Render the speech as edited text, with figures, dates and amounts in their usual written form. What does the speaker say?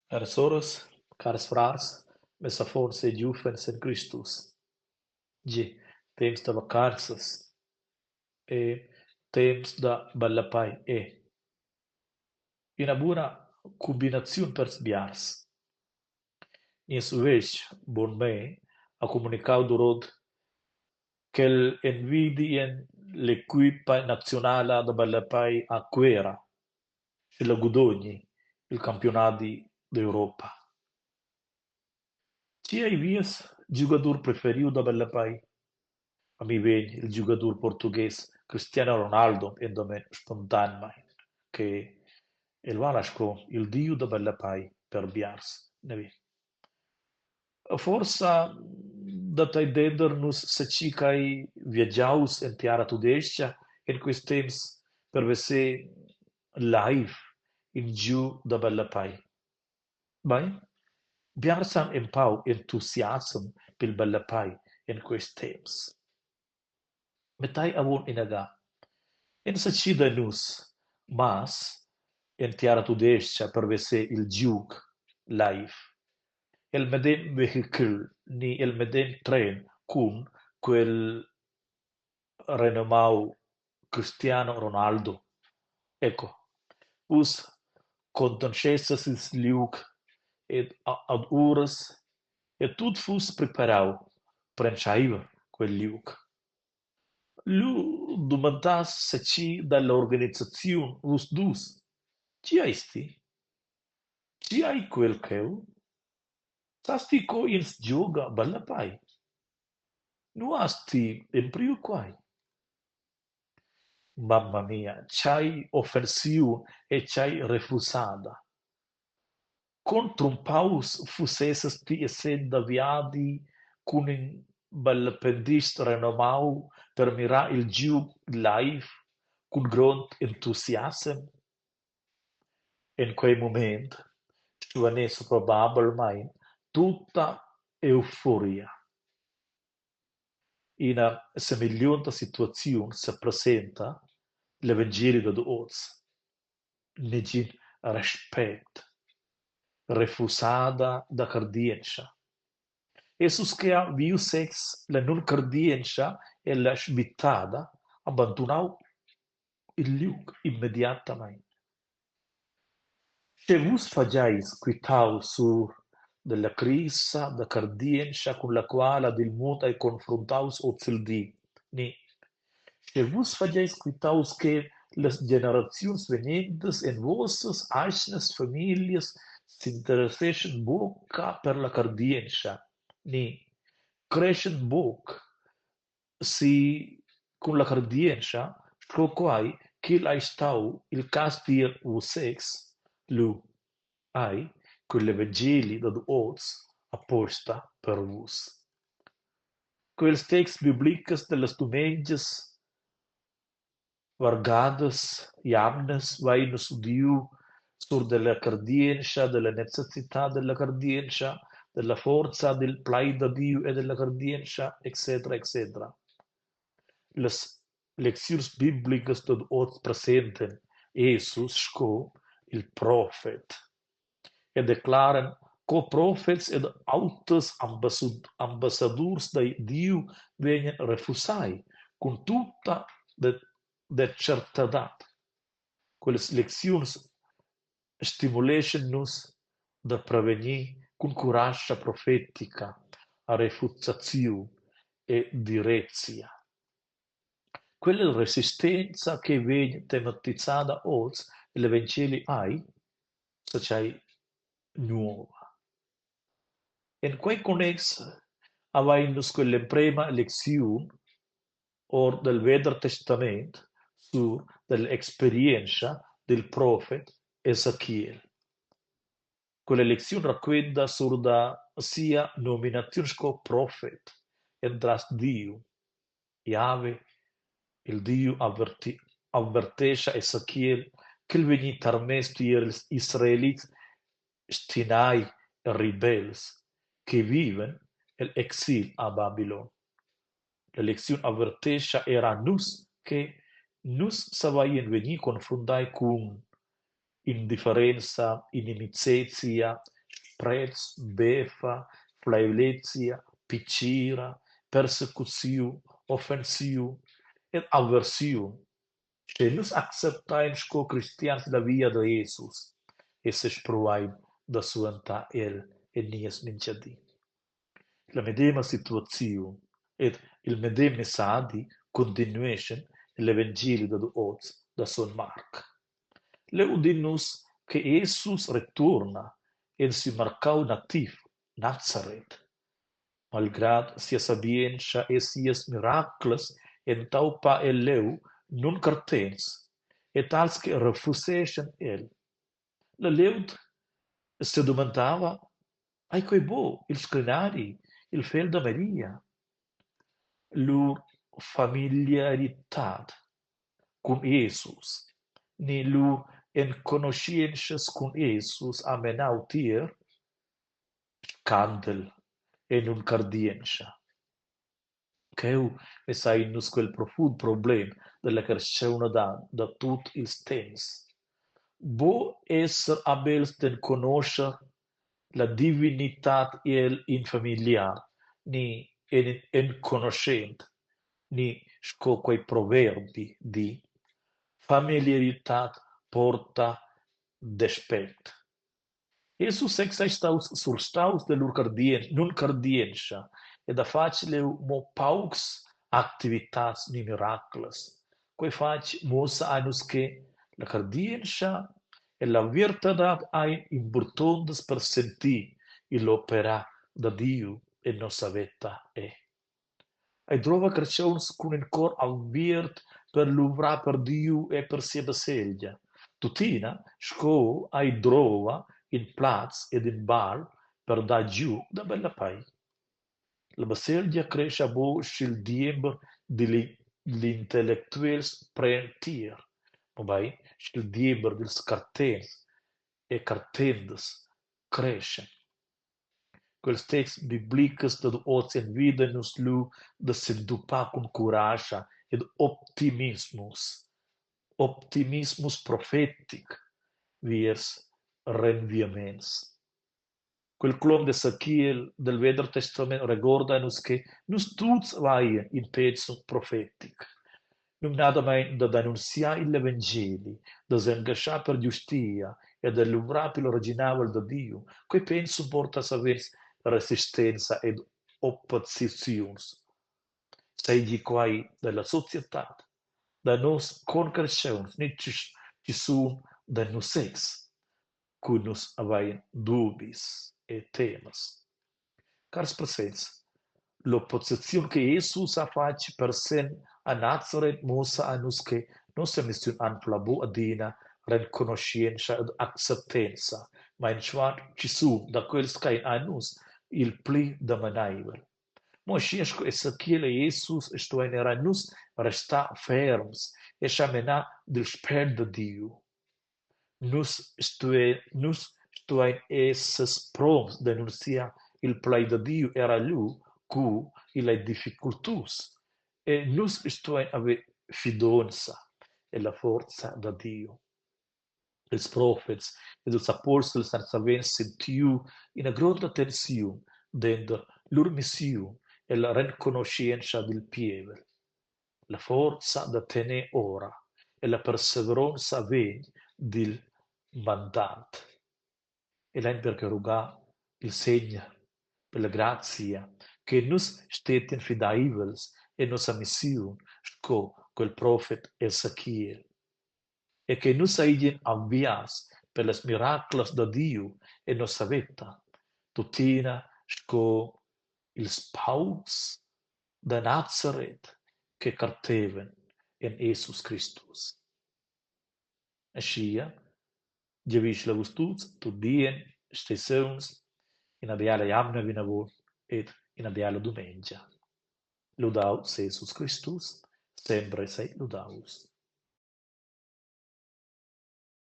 Caras soras, caros frars, mes afons e giufens en Christus. Gi, temps da vacanzas e temps da ballapai e una buona combinazione per sbiars. In suveix, bon me, ha comunicato rod che envidien l'equipa nazionale da ballapai a Quera, e la Gudogni, il campionato d'Europa. Chi hai vias giocatore preferido da ballapai? A mi vegn il giocatore portoghese Cristiano Ronaldo in domen spontaneo che il Valasco il dio da bella pai per biars. Ne vi. Forsa dat ai dedernos se ci kai viaggiaus en tiara tudescia in quest temps per vese live in giù da bella pai. Bai? Biarsan en pau entusiasm pil bella pai in quest temps. Metai avon inaga. En sacida nus, mas en tiara tudescia per vese il giug live. El medem vehicle ni el medem tren cum quel renomau Cristiano Ronaldo. Ecco, us contensessas il liug ed ad uras e tut fus preparau prenciaiva quel liug. Lu domandas se ci dall'organizzazione us dus. Ci aisti? Ci hai quel cheu? Sasti co ins gioga balla pai. Nu asti in priu quai. Mamma mia, c'hai offensiu e c'hai refusada. Contro un paus fusesas ti essent daviadi cun un ballapendist renomau per mirar il giug live cun grond entusiasm. In quel moment schuaness probabilmein tutta euforia. In una semeglianta situazione si presenta l'Evangelo di oggi. Negin rispetto, refusada da cardienza. Jesus che ha viu sex la non cardienza e la sbittata, abbandonau il liug immediatamente. Se vos fagiais quitau sur della crisa da cardienza con la quale il mondo è confrontaus ozildi, ni. Se vos fagiais quitaus che las generazions venientes en vossas aisnas familias s'interesseschen boca per la cardienza, ni. Crescen boc si con la cardienza scoquai qu'il ai stau il castir vossex lu ai quell'evangeli dad oz apposta per vos. Quels text biblicas de las dumengias vargadas, jamnas, vai su Diu sur della cardienza, della necessità della cardienza, della forza del plai da Dio e della cardienza, eccetera, eccetera. Las lecciones bíblicas dod os presenten Jesus sco il profet e declaran co-profets ed autos ambassadors da Dio venien refusai con tutta de certitudine. Quelles leccions stimulation nos da prevenir con coraggio profetica a refusazione e direzia. Quella resistenza che viene tematizzata oggi nell'Evangelo hai, se c'hai nuova. In quei connex avainos quella prima lezione or del Veder Testament su dell'esperienza del profeta Ezechiel. Quella lezione racconta sur da sia nominazione come profeta entras Dio, Yahweh, il Dio avvertisce a Ezechiel che il venit armés gli israeliti stinai e ribels che viven l'exil a Babilon. La lezione avvertisce era nus che nus savaien venir confrontai con indifferenza, inimicizia disprezzo, beffa, violenzia, piccira, persecuzione, offensione e avversione. Se nos acceptains como cristianos da via de Jesus, esses provaim da suanta el e nies minchadi. La medema situazione ed il medem messadi continuation l'Evangeli da oz da son Marc. Leudinus che Jesus retorna en si marcau nativ, Nazareth, malgrad sia sabienza e sias miracles en taupa el leu non cartens, et tals que refusation el. La leud se domandava, ai quei bo, il scrinari, il fel da Maria, lur familiaritad con Jesus, ni lur en conosciences con Jesus amenau tier, candel en un cardienza. Cheu e sai nus quel profund problem della cresciuna da tut ils temps. Bo esser abels den conoscer la divinitat el in familiar, ni en conoscent, ni sco quei proverbi di familiaritat porta despect. Jesus ex staus sur staus de lur cardien, nun cardiencha, e da facile mo paux activitats ni miracles. Quei fac mosa anus che la cardiencha e la virtudat ein importantes per sentir l'opera da Dio e nostra vita è. Ai trova cresciuns con un cor avviert per l'uvra per Dio e per sia baselgia. Tutina, sco ai trova in plaz ed in bar per da giù da bella pai. La baselgia cresce a bo sil diember di l'intellectuels prentier, bai sil diember dils cartens e cartendes cresce. Quels texts biblicus da oz en vida nos lu da s'endupa con coraja ed optimismus profetic viers renviaments. Quel clom de Sachiel del Veder Testament recorda-nos che nus tuts vaien in pezzo profetic. Num nada mai da denunciar l'Evangeli, da s'engasciar per giustia e da lucrar per l'originale da Dio, quei penso porta a savers resistenza ed opposizions. Sei quai della società, da nos concrezions, ni ci sun da nos ex, cui nos avaien dubis e temas. Cars presents, l'opposizione che Jesus ha fatto per sen a Nazareth mosa a nos che nostra mission anfla bo adina riconoscenza ed acceptanza, ma in chat ci su da quels che a nos il pli da manaivel. Mo sciesco e Sachiele Jesus sto in era nus resta ferms e chamena del spert de Dio. Nus sto in esses proms denuncia il play de Dio era lu cu il difficultus e nus sto in ave fidonza e la forza da Dio. Els prophets e els apostles han sentiu in grande tensione dentro lur mission e la riconoscenza del pievel, la forza da tenere ora e la perseveranza ven del mandat. E l'han perché ruga il segno per la grazia che nus steten fidaivels e nos mission sco quel profet Ezechiel e che nus aigien avvias per les miracles da Dio e nos vita, tutina sco ils paucs da Nazareth che carteven en Jesus Christus. Aschia, Gewisch la vustuts, tu dien, stesauns, in abiala jamna vinavur, ed in abiala dumengia. Ludaus Jesus Christus, sempre sei ludaus.